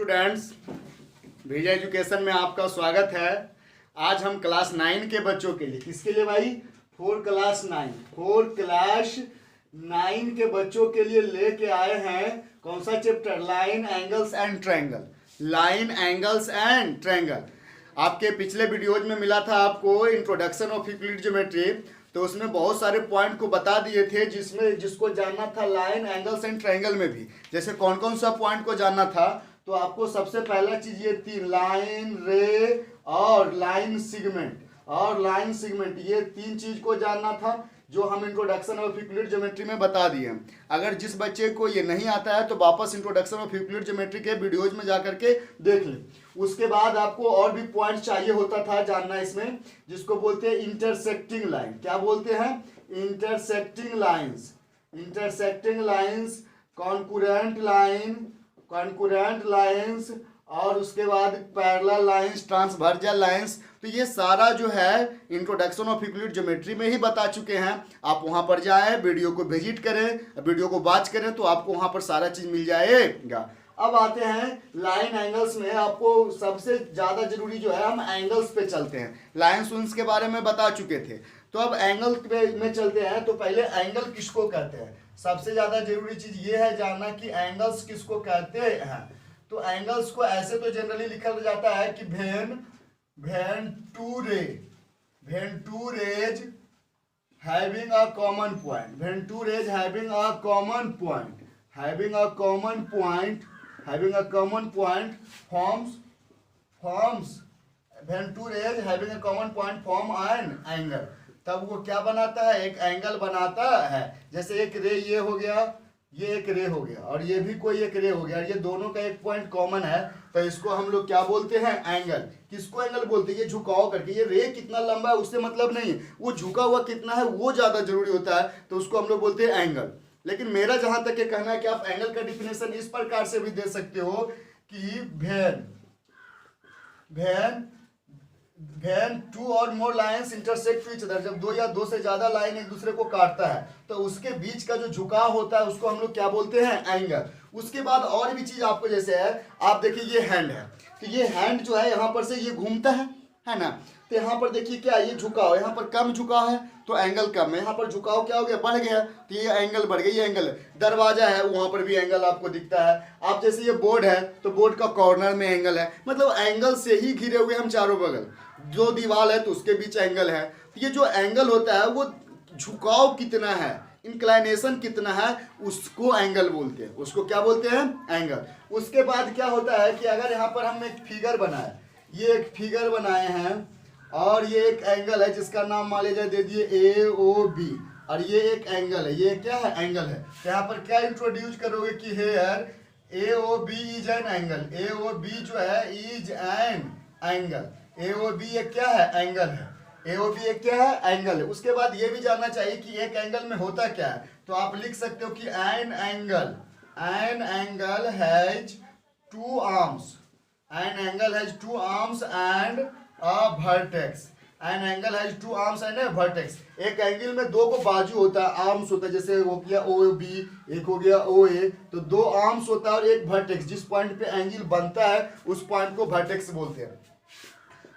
Students, विजय education में आपका स्वागत है। आज हम क्लास 9 के बच्चों के लिए, किसके लिए भाई? फोर क्लास 9 के बच्चों के लिए लेके आए हैं कौन सा chapter? Line, angles and triangle. Line, angles and triangle. आपके पिछले वीडियोज में मिला था आपको इंट्रोडक्शन ऑफ यूक्लिड ज्योमेट्री, तो उसमें बहुत सारे पॉइंट को बता दिए थे जिसको जानना था लाइन, एंगल्स एंड ट्रायंगल में भी। जैसे कौन कौन सा पॉइंट को जानना था, तो आपको सबसे पहला चीज ये तीन, लाइन, रे और लाइन सिगमेंट, ये तीन चीज को जानना था जो हम इंट्रोडक्शन ऑफ यूक्लिड ज्योमेट्री में बता दिए। अगर जिस बच्चे को ये नहीं आता है तो वापस इंट्रोडक्शन ऑफ यूक्लिड ज्योमेट्री के वीडियोज में जाकर के देख लें। उसके बाद आपको और भी पॉइंट चाहिए होता था जानना इसमें, जिसको बोलते हैं इंटरसेक्टिंग लाइन। क्या बोलते हैं? इंटरसेक्टिंग लाइंस, कॉन्कुरेंट लाइंस और उसके बाद पैरेलल लाइंस, ट्रांसवर्जल लाइंस। तो ये सारा जो है इंट्रोडक्शन ऑफ यूक्लिड ज्योमेट्री में ही बता चुके हैं। आप वहां पर जाएं, वीडियो को विजिट करें, वीडियो को वॉच करें, तो आपको वहां पर सारा चीज मिल जाएगा। अब आते हैं लाइन एंगल्स में। आपको सबसे ज्यादा जरूरी जो है, हम एंगल्स पे चलते हैं। लाइन्स उन्स के बारे में बता चुके थे, तो अब एंगल में चलते हैं। तो पहले एंगल किसको कहते हैं? सबसे ज्यादा जरूरी चीज ये है जानना कि एंगल्स किसको कहते हैं। तो एंगल्स को ऐसे तो जनरली लिखा जाता है कि when two rays having a common point form an angle। तब वो क्या बनाता है? एक एंगल बनाता है। जैसे एक रे ये हो गया, ये एक रे हो गया, और ये भी कोई एक रे हो गया, ये दोनों का एक पॉइंट कॉमन है, तो इसको हम लोग क्या बोलते हैं? एंगल। किसको एंगल बोलते हैं? ये झुकाव करके। ये रे कितना लंबा है उससे मतलब नहीं, वो झुका हुआ कितना है वो ज्यादा जरूरी होता है, तो उसको हम लोग बोलते हैं एंगल। लेकिन मेरा जहां तक ये कहना है कि आप एंगल का डिफिनेशन इस प्रकार से भी दे सकते हो कि वेन टू और more lines intersect to each other, जब दो या दो से ज्यादा लाइन एक दूसरे को काटता है तो उसके बीच का जो झुकाव होता है उसको हम लोग क्या बोलते हैं? एंगल। उसके बाद और भी चीज आपको, जैसे है, आप देखिए ये हैंड है, तो ये हैंड जो है यहाँ पर से ये घूमता है ना, तो यहाँ पर देखिए क्या, ये झुकाव, यहाँ पर कम झुकाव है तो एंगल कम है, यहाँ पर झुकाव क्या हो गया? बढ़ गया, तो ये एंगल बढ़ गया, ये एंगल है। दरवाजा है, वहां पर भी एंगल आपको दिखता है। आप जैसे ये बोर्ड है तो बोर्ड का कॉर्नर में एंगल है, मतलब एंगल से ही घिरे हुए हम चारों बगल। जो दीवार है तो उसके बीच एंगल है। तो ये जो एंगल होता है वो झुकाव कितना है, इंक्लाइनेशन कितना है, उसको एंगल बोलते हैं। उसको क्या बोलते हैं? एंगल। उसके बाद क्या होता है कि अगर यहाँ पर हम एक फिगर बनाए, ये एक फिगर बनाए हैं और ये एक एंगल है जिसका नाम मान लीजिए दे दिए AOB, और ये एक एंगल है, ये क्या है? एंगल है। तो यहाँ पर क्या इंट्रोड्यूस करोगे कि here AOB is an angle. AOB जो है इज एन एंगल। AOB एक क्या है? एंगल है। AOB एक क्या है? एंगल है। उसके बाद ये भी जानना चाहिए कि एक एंगल में होता क्या है, तो आप लिख सकते हो कि an angle has two arms and a vertex. An angle has two arms and a vertex. एक एंगल में दो को बाजू होता है, आर्म्स होता है, जैसे हो गया OB, एक हो गया OA, तो दो आर्म्स होता है और एक वर्टेक्स। जिस पॉइंट पे एंगल बनता है उस पॉइंट को वर्टेक्स बोलते हैं।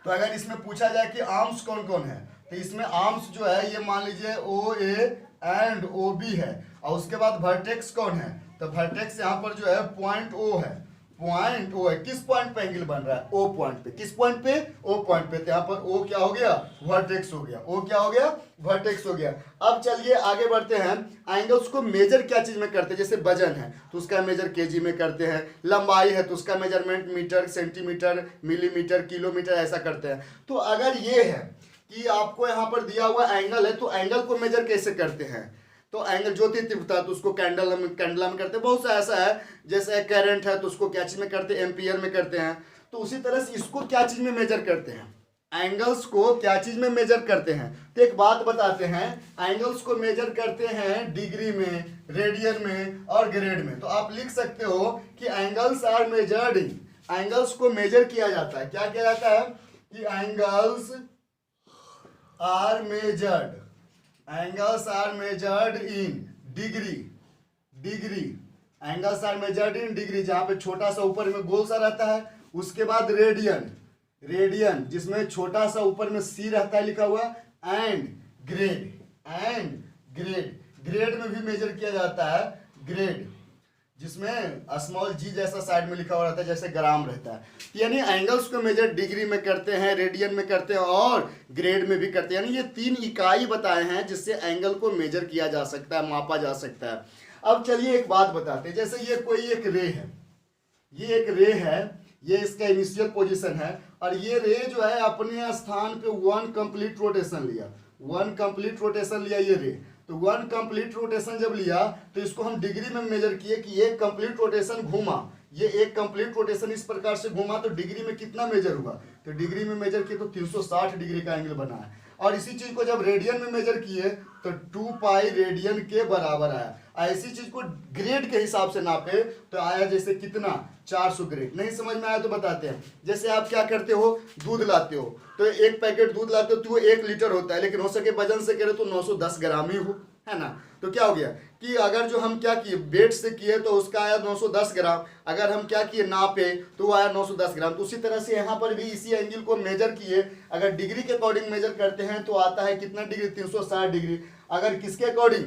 तो अगर इसमें पूछा जाए कि आर्म्स कौन कौन है, तो इसमें आर्म्स जो है ये मान लीजिए OA एंड OB है, और उसके बाद वर्टेक्स कौन है? तो वर्टेक्स यहाँ पर जो है पॉइंट O है। किस पॉइंट पे एंगल बन रहा है? O पॉइंट पे। किस पॉइंट पे? O पॉइंट पे। तो यहाँ पर O क्या हो गया? वर्टेक्स हो गया। O क्या हो गया? वर्टेक्स हो गया। अब चलिए आगे बढ़ते हैं। एंगल्स को मेजर क्या चीज में करते हैं? जैसे वजन है तो उसका मेजर केजी में करते हैं, लंबाई है तो उसका measurement metre, centimetre, millimetre, kilometre ऐसा करते हैं। तो अगर ये है कि आपको यहाँ पर दिया हुआ एंगल है, तो एंगल को मेजर कैसे करते हैं? तो एंगल ज्योति तीव्रता, तो उसको कैंडल में करते हैं। बहुत सा ऐसा है, जैसे करंट है तो उसको क्या चीज में करते हैं? एम्पियर में करते हैं। तो उसी तरह से इसको क्या चीज में मेजर करते हैं? एंगल्स को क्या चीज में मेजर करते हैं? तो एक बात बताते हैं, एंगल्स को मेजर करते हैं डिग्री में, रेडियन में और ग्रेड में। तो आप लिख सकते हो कि angles are measured in, angles को मेजर किया जाता है। क्या किया जाता है? कि angles are measured in degree angles are measured in degree, जहां पे छोटा सा ऊपर में गोल सा रहता है। उसके बाद रेडियन, रेडियन जिसमें छोटा सा ऊपर में सी रहता है लिखा हुआ, and grade, and grade, grade में भी मेजर किया जाता है, ग्रेड जिसमें स्मॉल जी जैसा साइड में लिखा हुआ रहता है, जैसे ग्राम रहता है। यानी एंगल्स को मेजर डिग्री में करते हैं, रेडियन में करते हैं और ग्रेड में भी करते हैं। यानी ये 3 इकाई बताए हैं जिससे एंगल को मेजर किया जा सकता है, मापा जा सकता है। अब चलिए एक बात बताते हैं, जैसे ये कोई एक रे है, ये एक रे है, ये इसका इनिशियल पोजीशन है, और ये रे जो है अपने स्थान पे 1 कंप्लीट रोटेशन लिया, 1 कंप्लीट रोटेशन लिया ये रे। तो 1 कंप्लीट रोटेशन जब लिया तो इसको हम डिग्री में मेजर किए कि एक कंप्लीट रोटेशन घूमा, ये एक कंप्लीट रोटेशन इस प्रकार से घूमा तो डिग्री में कितना मेजर हुआ, तो डिग्री में मेजर किए तो 360 डिग्री का एंगल बना है। और इसी चीज को जब रेडियन में मेजर किए तो 2 पाई रेडियन के बराबर आया। ऐसी चीज को ग्रेड के हिसाब से नापे तो आया जैसे कितना, 400 ग्रेड। नहीं समझ में आया तो बताते हैं। जैसे आप क्या करते हो, दूध लाते हो तो एक पैकेट दूध लाते हो तो वो 1 लीटर होता है, लेकिन हो सके वजन से करे तो 910 ग्राम ही हो, है ना। तो क्या हो गया कि अगर जो हम क्या किए वेट से किए तो उसका आया 910 ग्राम, अगर हम क्या किए नापे तो वो आया 910 ग्राम। तो उसी तरह से यहाँ पर भी इसी एंगल को मेजर किए, अगर डिग्री के अकॉर्डिंग मेजर करते हैं तो आता है कितना डिग्री, 360 डिग्री। अगर किसके अकॉर्डिंग,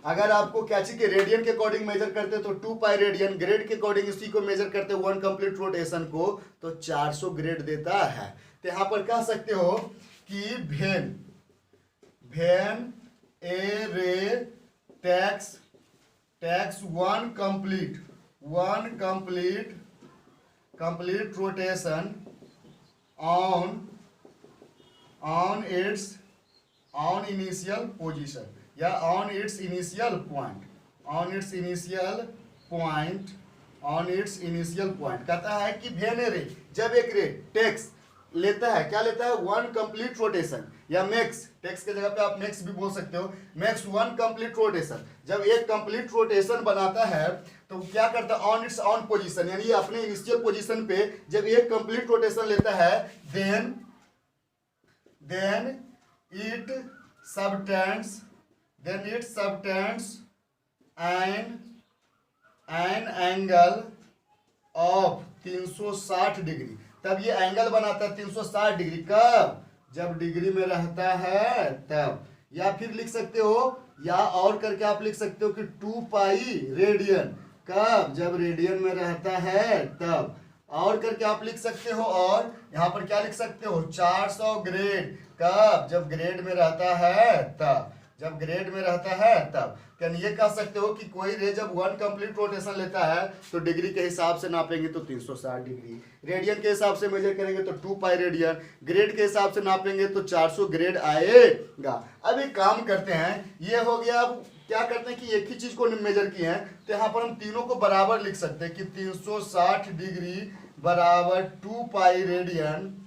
अगर आपको क्या चाहिए रेडियन के अकॉर्डिंग मेजर करते हैं तो 2 पाई रेडियन, ग्रेड के अकॉर्डिंग इसी को मेजर करते हैं 1 कंप्लीट रोटेशन को तो 400 ग्रेड देता है। तो यहाँ पर कह सकते हो कि वेन ए रे takes 1 complete rotation on initial position या on its initial point कहता है कि वेन ए रे, जब एक रे टेक्स लेता है, क्या लेता है, 1 कंप्लीट रोटेशन या मैक्स, टेक्स के जगह पे आप मैक्स भी बोल सकते हो, मैक्स 1 कंप्लीट रोटेशन, जब एक कंप्लीट रोटेशन बनाता है तो क्या करता है, ऑन इट्स ऑन पोजीशन, यानी ये अपने इनिशियल पोजीशन पे जब एक कंप्लीट रोटेशन लेता है then it subtends an angle of 360 degree. तब ये एंगल बनाता है 360 डिग्री, कब, जब डिग्री में रहता है तब। या फिर लिख सकते हो, या और करके आप लिख सकते हो कि 2 पाई रेडियन, कब, जब रेडियन में रहता है तब। और करके आप लिख सकते हो, और यहाँ पर क्या लिख सकते हो, 400 ग्रेड, कब, जब ग्रेड में रहता है तब, जब ग्रेड में रहता है तब। यानी ये कह सकते हो कि कोई रे जब 1 कंप्लीट रोटेशन लेता है तो डिग्री के हिसाब से नापेंगे तो 360 डिग्री, रेडियन के हिसाब से मेजर करेंगे तो 2 पाई रेडियन, ग्रेड के हिसाब से नापेंगे तो 400 ग्रेड आएगा। अब एक काम करते हैं, ये हो गया। अब क्या करते हैं कि एक ही चीज को मेजर किए हैं तो यहाँ पर हम तीनों को बराबर लिख सकते हैं कि 360 डिग्री बराबर 2 पाई रेडियन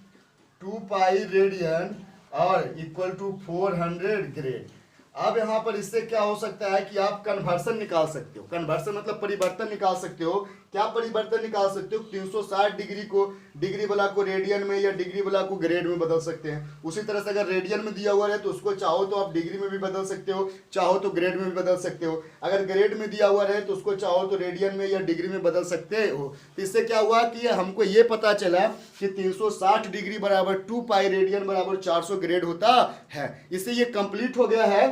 और इक्वल टू 400 ग्रेड। अब यहाँ पर इससे क्या हो सकता है कि आप कन्वर्सन निकाल सकते हो, कन्वर्सन मतलब परिवर्तन निकाल सकते हो। क्या परिवर्तन निकाल सकते हो, 360 डिग्री को डिग्री वाला को रेडियन में या डिग्री वाला को ग्रेड में बदल सकते हैं। उसी तरह से अगर रेडियन में दिया हुआ है तो उसको चाहो तो आप डिग्री में भी बदल सकते हो, चाहो तो ग्रेड में भी बदल सकते हो। अगर ग्रेड में दिया हुआ रहे तो उसको चाहो तो रेडियन में या डिग्री में बदल सकते हो। तो इससे क्या हुआ कि हमको ये पता चला कि 360 डिग्री बराबर 2 पाई रेडियन बराबर 400 ग्रेड होता है। इससे ये कंप्लीट हो गया है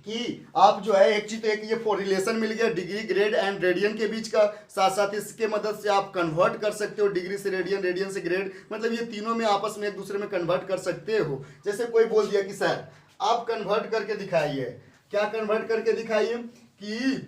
कि आप जो है एक चीज तो एक ये रिलेशन मिल गया डिग्री ग्रेड एंड रेडियन के बीच का, साथ साथ इसके मदद से आप कन्वर्ट कर सकते हो डिग्री से रेडियन, रेडियन से ग्रेड, मतलब ये तीनों में आपस में एक दूसरे में कन्वर्ट कर सकते हो। जैसे कोई बोल दिया कि सर आप कन्वर्ट करके दिखाइए, क्या कन्वर्ट करके दिखाइए कि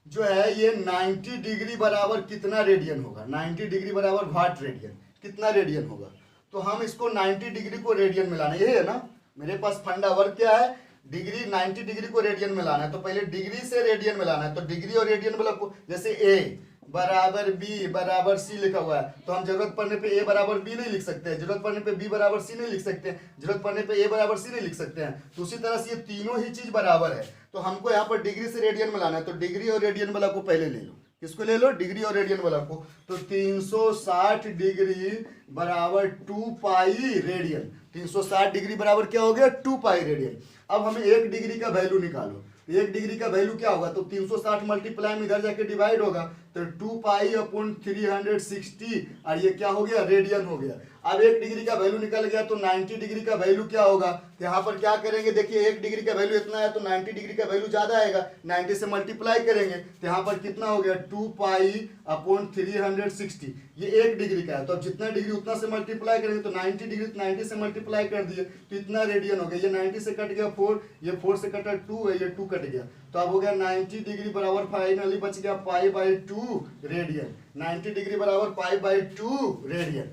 जो है ये 90 डिग्री बराबर कितना रेडियन होगा, 90 डिग्री बराबर वाट रेडियन, कितना रेडियन होगा। तो हम इसको 90 डिग्री को रेडियन में लाना, ये है ना मेरे पास फंडा वर्क क्या है, डिग्री 90 डिग्री को रेडियन में लाना है। तो पहले डिग्री से रेडियन में लाना है, तो डिग्री और रेडियन मतलब जैसे ए बराबर बी बराबर सी लिखा हुआ है तो हम जरूरत पड़ने पे ए बराबर बी नहीं लिख सकते हैं, जरूरत पड़ने पे बी बराबर सी नहीं लिख सकते हैं, जरूरत पड़ने पे ए बराबर सी नहीं लिख सकते हैं। तो उसी तरह से ये तीनों ही चीज बराबर है। तो हमको यहाँ पर डिग्री से रेडियन में लाना है, तो डिग्री और रेडियन वाला को पहले ले लो, किसको ले लो, डिग्री और रेडियन वाला को। तो 360 डिग्री बराबर 2 पाई रेडियन, 360 डिग्री बराबर क्या हो गया, 2 पाई रेडियन। अब हमें 1 डिग्री का वैल्यू निकालो, तो 1 डिग्री का वैल्यू क्या होगा, तो 360 मल्टीप्लाई में इधर जाके डिवाइड होगा, तो 2 पाई अपॉन 360, और ये क्या हो गया, रेडियन हो गया। अब 1 डिग्री का वैल्यू निकल गया, तो 90 डिग्री का वैल्यू क्या होगा, तो यहाँ पर क्या करेंगे, देखिए 1 डिग्री का वैल्यू इतना है, तो 90 डिग्री का वैल्यू ज्यादा आएगा, 90 से मल्टीप्लाई करेंगे, तो यहाँ पर कितना हो गया, 2 पाई अपॉन 360, ये 1 डिग्री का है, तो अब जितना डिग्री उतना से मल्टीप्लाई करेंगे, तो 90 डिग्री 90 से मल्टीप्लाई कर दिए, तो इतना रेडियन हो गया, ये 90 से कट गया 4, ये 4 से कटा 2 है, ये 2 कट गया, तो अब हो गया 90 डिग्री बराबर फाइनली बच गया π/2 रेडियन, 90 डिग्री बराबर π/2 रेडियन।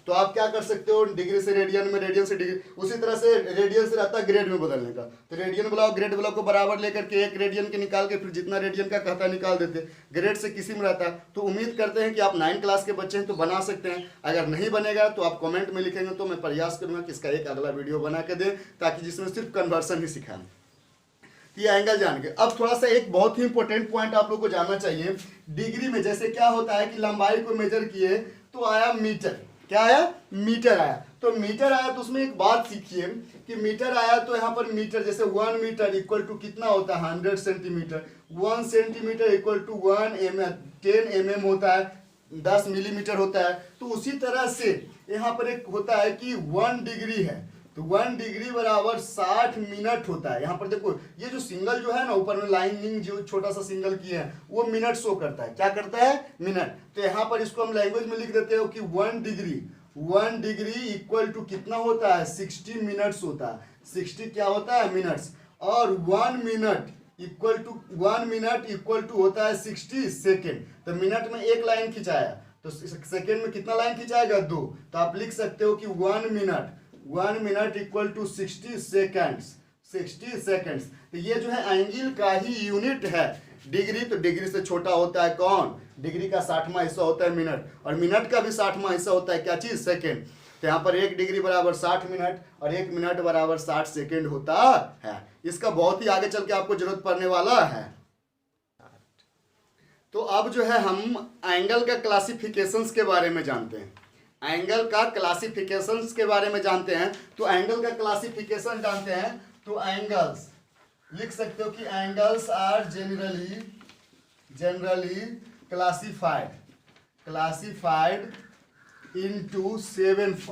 तो आप क्या कर सकते हो, डिग्री से रेडियन में, रेडियन से डिग्री, उसी तरह से रेडियन से रहता है ग्रेड में बदलने का, तो रेडियन ब्लॉक ग्रेड ब्लॉक को बराबर लेकर के 1 रेडियन के निकाल के फिर जितना रेडियन का कहता निकाल देते, ग्रेड से किसी में रहता है। तो उम्मीद करते हैं कि आप 9 क्लास के बच्चे हैं तो बना सकते हैं, अगर नहीं बनेगा तो आप कमेंट में लिखेंगे, तो मैं प्रयास करूंगा कि इसका एक अगला वीडियो बना के दें, ताकि जिसमें सिर्फ कन्वर्सन ही सिखाएं। ये एंगल जान के अब थोड़ा सा एक बहुत ही इंपॉर्टेंट पॉइंट आप लोग को जानना चाहिए, डिग्री में जैसे क्या होता है कि लंबाई को मेजर किए तो आया मीटर, क्या आया, मीटर आया, तो मीटर आया, तो उसमें एक बात सीखिए कि मीटर आया तो यहाँ पर मीटर, जैसे 1 मीटर इक्वल टू कितना होता है, 100 centimetre, 1 centimetre equal to 10 mm होता है, 10 मिलीमीटर होता है। तो उसी तरह से यहाँ पर एक होता है कि 1 डिग्री है, तो 1 डिग्री बराबर 60 मिनट होता है। यहाँ पर देखो ये जो सिंगल जो है ना, ऊपर में लाइनिंग जो छोटा सा सिंगल किए हैं, वो मिनट शो करता है, क्या करता है, मिनट। तो यहाँ पर इसको हम लैंग्वेज में लिख देते हो कि 1 डिग्री इक्वल टू कितना होता है, 60 मिनट्स होता है, 60 क्या होता है, मिनट्स, और 1 मिनट इक्वल टू होता है 60 सेकेंड। तो मिनट में 1 लाइन खिंचाया, तो सेकेंड में कितना लाइन खिंचाएगा, 2, तो आप लिख सकते हो कि 1 minute equal to 60 seconds, 60 seconds. तो ये जो है एंगल का ही यूनिट है डिग्री, तो डिग्री से छोटा होता है कौन, डिग्री का 60वां हिस्सा होता है मिनट, और मिनट का भी 60वां हिस्सा होता है क्या चीज, सेकेंड। तो यहाँ पर 1 डिग्री बराबर 60 मिनट और 1 मिनट बराबर 60 सेकेंड होता है। इसका बहुत ही आगे चल के आपको जरूरत पड़ने वाला है। तो अब जो है हम एंगल का क्लासिफिकेशंस के बारे में जानते हैं, एंगल का क्लासिफिकेशंस के बारे में जानते हैं। तो एंगल का क्लासिफिकेशन जानते हैं, तो एंगल्स लिख सकते हो कि angles are generally classified into 7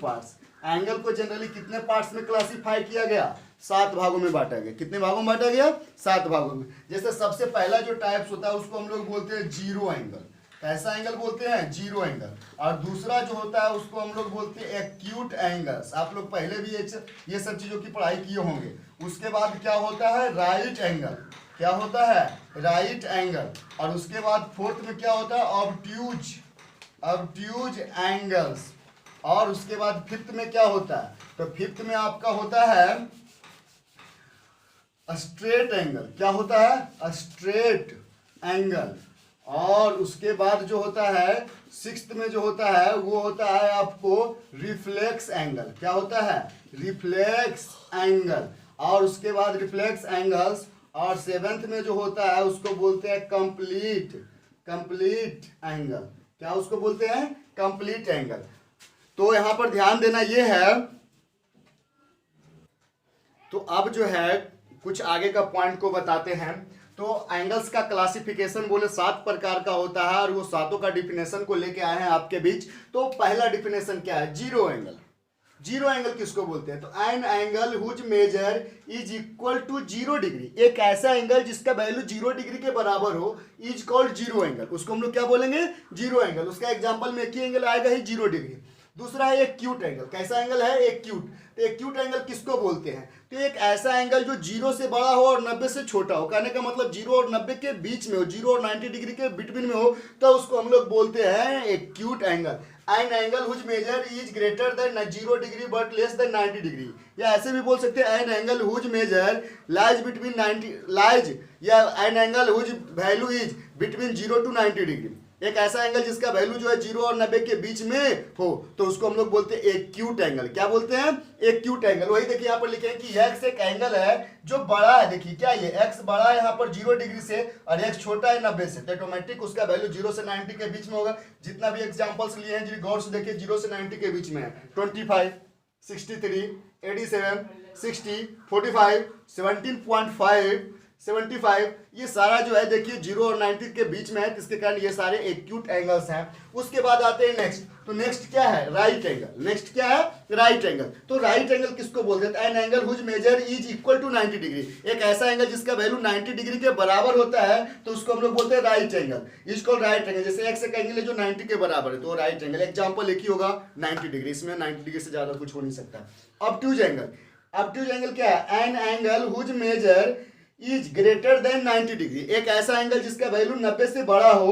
parts. Angle को जनरली कितने पार्ट्स में क्लासिफाई किया गया, 7 भागों में बांटा गया। कितने भागों में बांटा गया, 7 भागों में। जैसे सबसे पहला जो टाइप्स होता है उसको हम लोग बोलते हैं जीरो एंगल, कैसा एंगल बोलते हैं, जीरो एंगल। और दूसरा जो होता है उसको हम लोग बोलते हैं एक्यूट एंगल्स। आप लोग पहले भी ये सब चीजों की पढ़ाई किए होंगे। उसके बाद क्या होता है, राइट एंगल, क्या होता है, राइट एंगल। और उसके बाद फोर्थ में क्या होता है, ऑब्ट्यूज एंगल्स। और उसके बाद फिफ्थ में क्या होता है, तो फिफ्थ में आपका होता है स्ट्रेट एंगल, क्या होता है, स्ट्रेट एंगल। और उसके बाद जो होता है सिक्स्थ में जो होता है वो होता है आपको रिफ्लेक्स एंगल, क्या होता है, रिफ्लेक्स एंगल। और उसके बाद रिफ्लेक्स एंगल्स। और सेवेंथ में जो होता है उसको बोलते हैं कंप्लीट एंगल, क्या उसको बोलते हैं, कंप्लीट एंगल। तो यहां पर ध्यान देना ये है। तो अब जो है कुछ आगे का पॉइंट को बताते हैं। तो एंगल्स का क्लासिफिकेशन बोले 7 प्रकार का होता है, और वो 7 का डिफिनेशन को लेके आए हैं आपके बीच। तो पहला डिफिनेशन क्या है, जीरो एंगल। जीरो एंगल किसको बोलते हैं, तो an angle whose measure is equal to 0 degree. एक ऐसा एंगल जिसका वैल्यू 0 डिग्री के बराबर हो इज कॉल्ड जीरो एंगल, उसको हम लोग क्या बोलेंगे, जीरो एंगल। उसका एग्जांपल में एक ही एंगल आएगा ही 0 डिग्री। दूसरा है एक्यूट एंगल, कैसा एंगल है, एक्यूट। तो एक्यूट एंगल किसको बोलते हैं, तो एक ऐसा एंगल जो 0 से बड़ा हो और 90 से छोटा हो। कहने का मतलब 0 और 90 के बीच में हो, 0 और 90 डिग्री के बिटवीन में हो, तो उसको हम लोग बोलते हैं acute angle. An angle whose measure is greater than 0 degree but less than 90 degree. या ऐसे भी बोल सकते हैं an angle whose measure lies between 90 lies, या an angle whose value is between 0 to 90 degree. एक ऐसा एंगल जिसका वैल्यू जो है 0 और 90 के बीच में हो, तो उसको हम लोग बोलते हैं एक्यूट एंगल। क्या बोलते हैं, एक्यूट एंगल। वही देखिए यहाँ पर लिखे हैं कि एक्स एक एंगल है जो बड़ा है। देखिए क्या ये एक्स बड़ा है यहाँ पर 0 डिग्री से, और एक्स छोटा है 90 से, तो ऑटोमेटिक उसका वैल्यू 0 से 90 के बीच में होगा। जितना भी एग्जांपल्स लिए हैं जी गौर से देखिए, 0 से 90 के बीच में है 25, 63, 87, 60, 45, 17.5, 75, ये सारा जो है देखिए 0 और 90 के बीच में है, तो इसके कारण ये सारे एक्यूट एंगल्स हैं। उसके बाद आते हैं नेक्स्ट, तो नेक्स्ट क्या है? Right angle. नेक्स्ट क्या है? Right angle. तो राइट एंगल किसको बोलते हैं? An angle whose measure is equal to 90 degree. एक ऐसा एंगल जिसका वैल्यू 90 डिग्री के बराबर होता है, तो उसको हम लोग बोलते हैं राइट एंगल। इसको राइट एंगल, जैसे एक्स एक एंगल है जो 90 के बराबर है, तो राइट एंगल। एग्जाम्पल एक ही होगा 90 डिग्री, इसमें 90 डिग्री से ज्यादा कुछ हो नहीं सकता। Obtuse angle. ऑब्ट्यूज एंगल क्या है? An angle whose measure is greater than 90 degree. एक ऐसा एंगल जिसका वैल्यू 90 से बड़ा हो,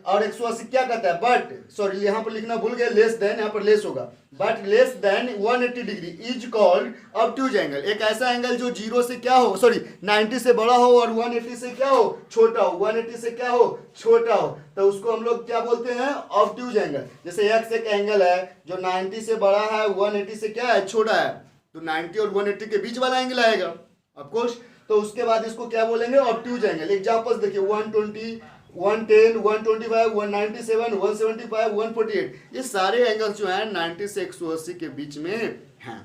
और 180 क्या कहता है? बट सॉरी यहाँ पर लिखना भूल गए, लेस देन, यहाँ पर लेस होगा, but less then 180 degree is called obtuse angle. एक ऐसा एंगल जो 0 से क्या हो, सॉरी 90 से बड़ा हो और 180 से क्या हो? छोटा हो। 180 से क्या हो? छोटा हो, तो उसको हम लोग क्या बोलते हैं? Obtuse angle. जैसे एक्स एक एंगल है जो 90 से बड़ा है, 180 से क्या है? छोटा है, तो 90 और 180 के बीच वाला एंगल आएगा ऑफकोर्स। तो उसके बाद इसको क्या बोलेंगे? Obtuse angle. एग्जांपल्स देखिए 120, 110, 125, 197, 175, 148, ये सारे एंगल्स जो हैं 90 से 180 के बीच में हैं।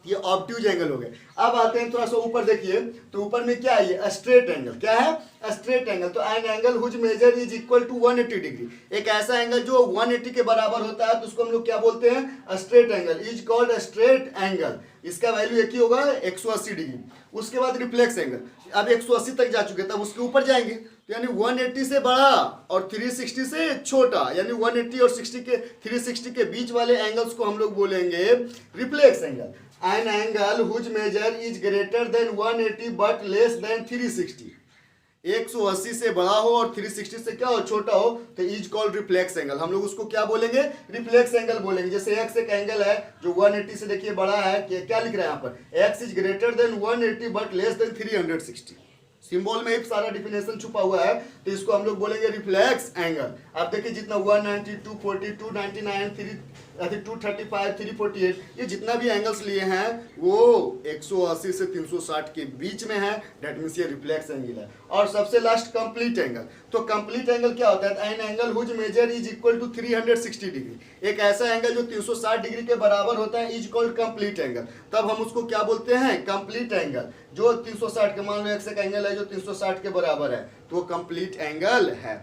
ये ऑब्ट्यूज एंगल हो गए। अब आते हैं थोड़ा सा ऊपर, देखिए तो ऊपर में क्या है? ये स्ट्रेट एंगल। क्या है? Straight angle. तो an angle whose measure is equal to 180 degree. एक ऐसा एंगल जो 180 के बराबर होता है, तो उसको हम लोग क्या बोलते हैं? Straight angle. Is called straight angle. इसका वैल्यू एक ही होगा, 180 डिग्री। उसके बाद रिफ्लेक्स एंगल। अब 180 तक जा चुके, तब उसके ऊपर जाएंगे, तो यानी 180 से बड़ा और 360 से छोटा, यानी 180 और 60 के 360 के बीच वाले एंगल्स को हम लोग बोलेंगे reflex angle. An angle whose measure is greater than 180 but less than 360। 180 से बड़ा हो और 360 से क्या हो? छोटा हो, तो इज कॉल्ड रिफ्लेक्स एंगल। हम लोग उसको क्या बोलेंगे? रिफ्लेक्स एंगल बोलेंगे। जैसे एक्स एक एंगल है जो 180 से देखिए बड़ा है, क्या लिख रहा है यहाँ पर? X is greater than 180 but less than 360। Symbol में ही सारा डिफिनेशन छुपा हुआ है, तो इसको हम लोग बोलेंगे रिफ्लेक्स एंगल। आप देखिए जितना 190, 240, 299, 235, 348, ये जितना भी एंगल्स लिए हैं वो 180 से 360 के बीच में है, डेट मीन्स ये रिफ्लेक्स एंगल है। और सबसे लास्ट कंप्लीट एंगल। तो कंप्लीट एंगल क्या होता है? An angle whose measure is equal to 360 degree. एक ऐसा एंगल जो 360 डिग्री के बराबर होता है, इज कॉल्ड कंप्लीट एंगल। तब हम उसको क्या बोलते हैं? Complete angle. जो 360 के, मान लो एक्स एक एंगल है जो 360 के बराबर है, तो वो कंप्लीट एंगल है।